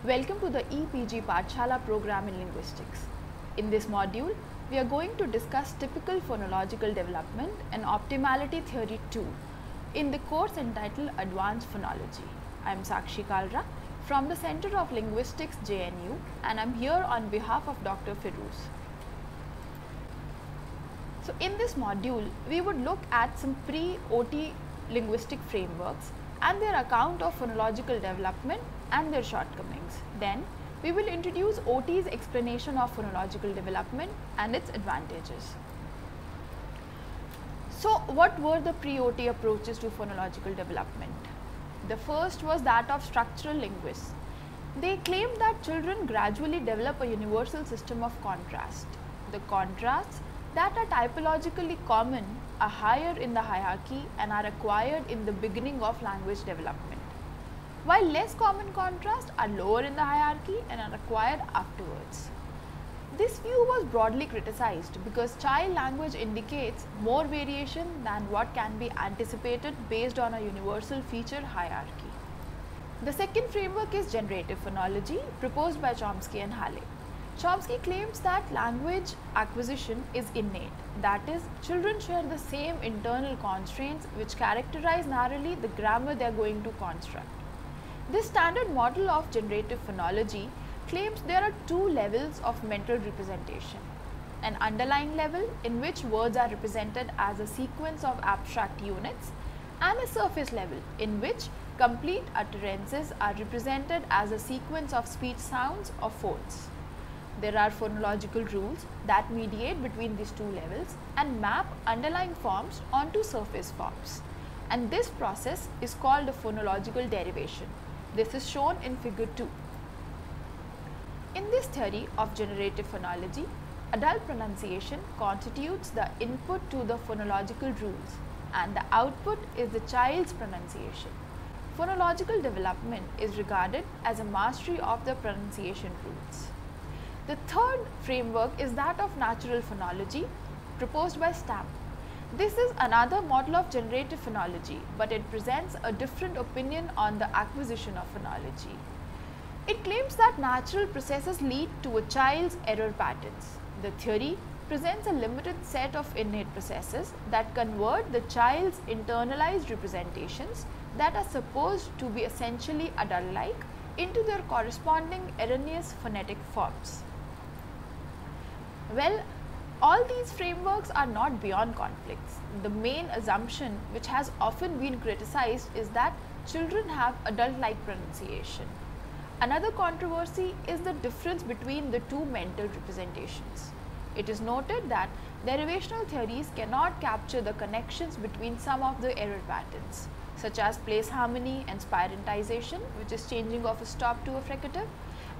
Welcome to the EPG Pathshala program in linguistics. In this module, we are going to discuss typical phonological development and optimality theory 2 in the course entitled Advanced Phonology. I am Sakshi Kalra from the Center of Linguistics JNU and I am here on behalf of Dr. Firouz. So in this module, we would look at some pre-OT linguistic frameworks and their account of phonological development and their shortcomings. Then we will introduce OT's explanation of phonological development and its advantages. So what were the pre-OT approaches to phonological development? The first was that of structural linguists. They claimed that children gradually develop a universal system of contrast. The contrasts that are typologically common are higher in the hierarchy and are acquired in the beginning of language development, while less common contrasts are lower in the hierarchy and are acquired afterwards. This view was broadly criticized because child language indicates more variation than what can be anticipated based on a universal feature hierarchy. The second framework is generative phonology, proposed by Chomsky and Halle. Chomsky claims that language acquisition is innate, that is, children share the same internal constraints which characterize narrowly the grammar they are going to construct. This standard model of generative phonology claims there are two levels of mental representation: an underlying level in which words are represented as a sequence of abstract units, and a surface level in which complete utterances are represented as a sequence of speech sounds or folds. There are phonological rules that mediate between these two levels and map underlying forms onto surface forms, and this process is called a phonological derivation. This is shown in figure 2. In this theory of generative phonology, adult pronunciation constitutes the input to the phonological rules and the output is the child's pronunciation. Phonological development is regarded as a mastery of the pronunciation rules. The third framework is that of natural phonology, proposed by Stamp. This is another model of generative phonology, but it presents a different opinion on the acquisition of phonology. It claims that natural processes lead to a child's error patterns. The theory presents a limited set of innate processes that convert the child's internalized representations that are supposed to be essentially adult-like into their corresponding erroneous phonetic forms. Well, all these frameworks are not beyond conflicts. The main assumption, which has often been criticized, is that children have adult-like pronunciation. Another controversy is the difference between the two mental representations. It is noted that derivational theories cannot capture the connections between some of the error patterns, such as place harmony and spirantization, which is changing of a stop to a fricative,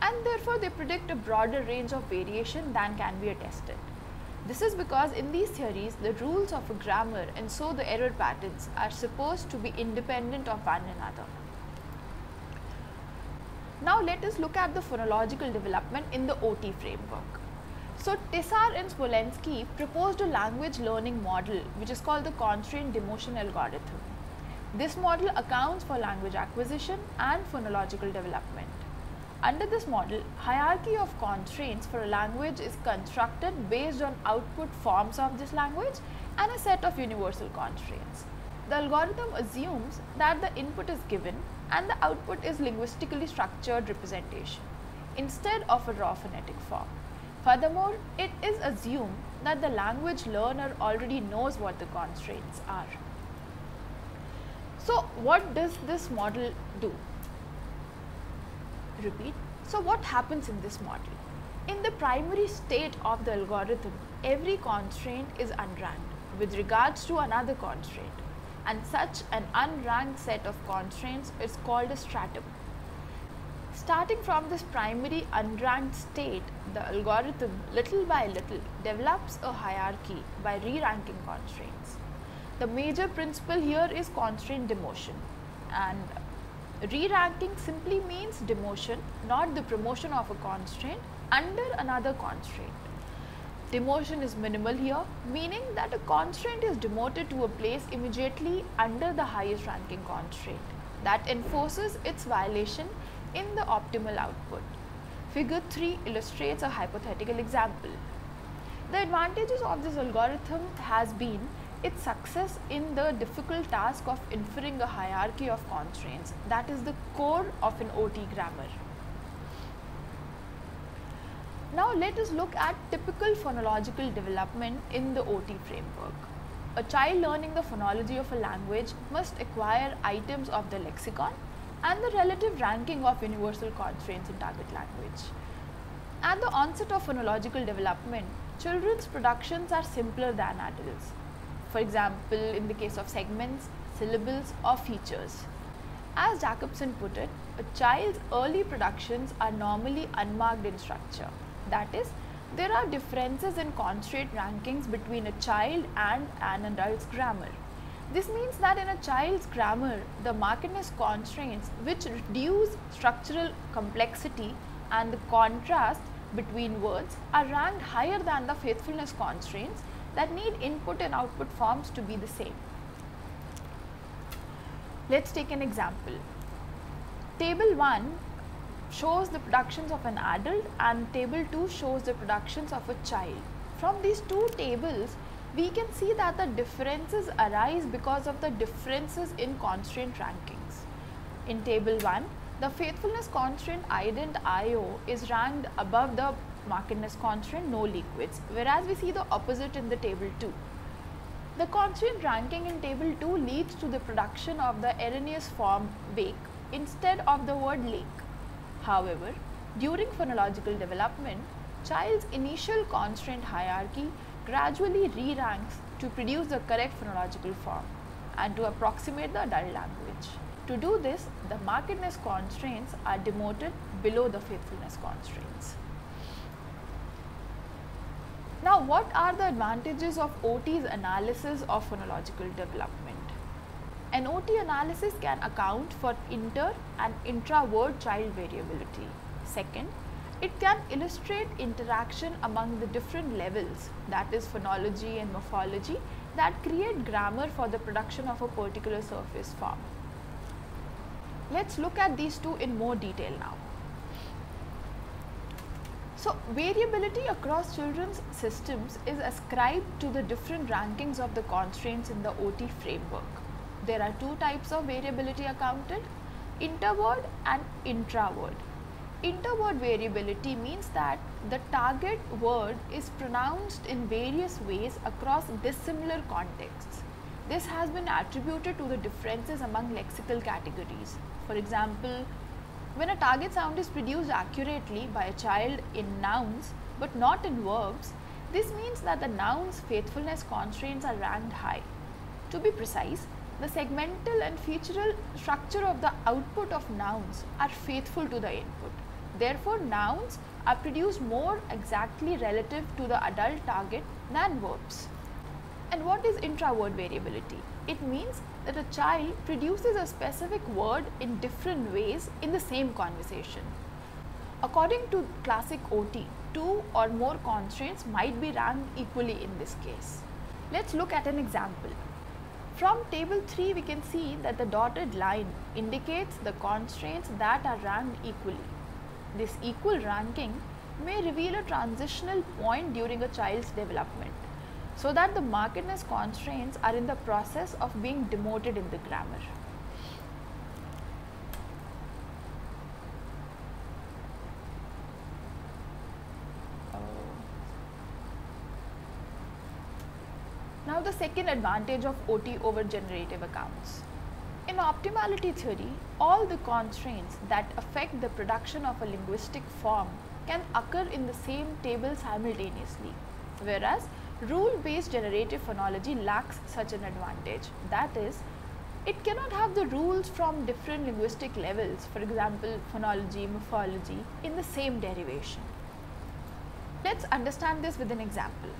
and therefore they predict a broader range of variation than can be attested. This is because in these theories, the rules of a grammar and so the error patterns are supposed to be independent of one another. Now let us look at the phonological development in the OT framework. So Tessar and Smolensky proposed a language learning model which is called the constraint demotion algorithm. This model accounts for language acquisition and phonological development. Under this model, hierarchy of constraints for a language is constructed based on output forms of this language and a set of universal constraints. The algorithm assumes that the input is given and the output is linguistically structured representation instead of a raw phonetic form. Furthermore, it is assumed that the language learner already knows what the constraints are. So what does this model do? Repeat. So what happens in this model? In the primary state of the algorithm, every constraint is unranked with regards to another constraint, and such an unranked set of constraints is called a stratum. Starting from this primary unranked state, the algorithm little by little develops a hierarchy by re-ranking constraints. The major principle here is constraint demotion, and re-ranking simply means demotion, not the promotion of a constraint under another constraint. Demotion is minimal here, meaning that a constraint is demoted to a place immediately under the highest ranking constraint. That enforces its violation in the optimal output. Figure 3 illustrates a hypothetical example. The advantages of this algorithm has been its success in the difficult task of inferring a hierarchy of constraints, that is the core of an OT grammar. Now let us look at typical phonological development in the OT framework. A child learning the phonology of a language must acquire items of the lexicon and the relative ranking of universal constraints in target language. At the onset of phonological development, children's productions are simpler than adults. For example, in the case of segments, syllables or features. As Jacobson put it, a child's early productions are normally unmarked in structure. That is, there are differences in constraint rankings between a child and an adult's grammar. This means that in a child's grammar, the markedness constraints which reduce structural complexity and the contrast between words are ranked higher than the faithfulness constraints that need input and output forms to be the same. Let's take an example. Table 1 shows the productions of an adult and table 2 shows the productions of a child. From these two tables, we can see that the differences arise because of the differences in constraint rankings. In table 1, the faithfulness constraint ident IO is ranked above the markedness constraint no liquids, whereas we see the opposite in the table 2. The constraint ranking in table 2 leads to the production of the erroneous form wake instead of the word lake. However, during phonological development, child's initial constraint hierarchy gradually re-ranks to produce the correct phonological form and to approximate the adult language. To do this, the markedness constraints are demoted below the faithfulness constraints. Now, what are the advantages of OT's analysis of phonological development? An OT analysis can account for inter and intra-word child variability. Second, it can illustrate interaction among the different levels, that is phonology and morphology, that create grammar for the production of a particular surface form. Let's look at these two in more detail now. So, variability across children's systems is ascribed to the different rankings of the constraints in the OT framework. There are two types of variability accounted, interword and intraword. Interword variability means that the target word is pronounced in various ways across dissimilar contexts. This has been attributed to the differences among lexical categories. For example, when a target sound is produced accurately by a child in nouns but not in verbs, this means that the noun's faithfulness constraints are ranked high. To be precise, the segmental and featural structure of the output of nouns are faithful to the input. Therefore, nouns are produced more exactly relative to the adult target than verbs. And what is intraword variability? It means that a child produces a specific word in different ways in the same conversation. According to classic OT, two or more constraints might be ranked equally in this case. Let's look at an example. From table 3, we can see that the dotted line indicates the constraints that are ranked equally. This equal ranking may reveal a transitional point during a child's development, so that the markedness constraints are in the process of being demoted in the grammar. Now the second advantage of OT over generative accounts. In optimality theory, all the constraints that affect the production of a linguistic form can occur in the same table simultaneously, whereas rule-based generative phonology lacks such an advantage. That is, it cannot have the rules from different linguistic levels, for example, phonology, morphology, in the same derivation. Let's understand this with an example.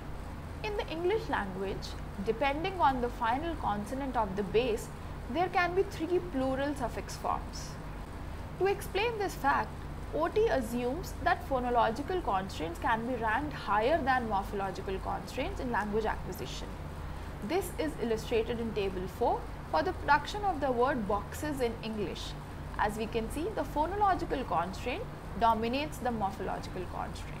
In the English language, depending on the final consonant of the base, there can be 3 plural suffix forms. To explain this fact, OT assumes that phonological constraints can be ranked higher than morphological constraints in language acquisition. This is illustrated in table 4 for the production of the word boxes in English. As we can see, the phonological constraint dominates the morphological constraint.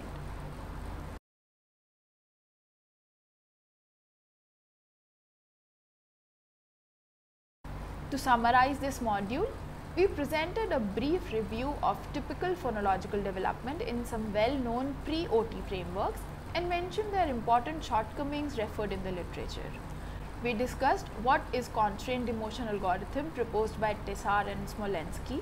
To summarize this module, we presented a brief review of typical phonological development in some well-known pre-OT frameworks and mentioned their important shortcomings referred in the literature. We discussed what is constraint demotion algorithm proposed by Tessar and Smolensky.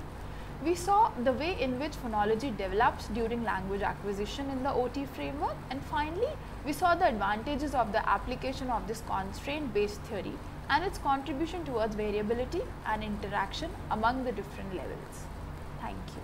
We saw the way in which phonology develops during language acquisition in the OT framework, and finally we saw the advantages of the application of this constraint based theory and its contribution towards variability and interaction among the different levels. Thank you.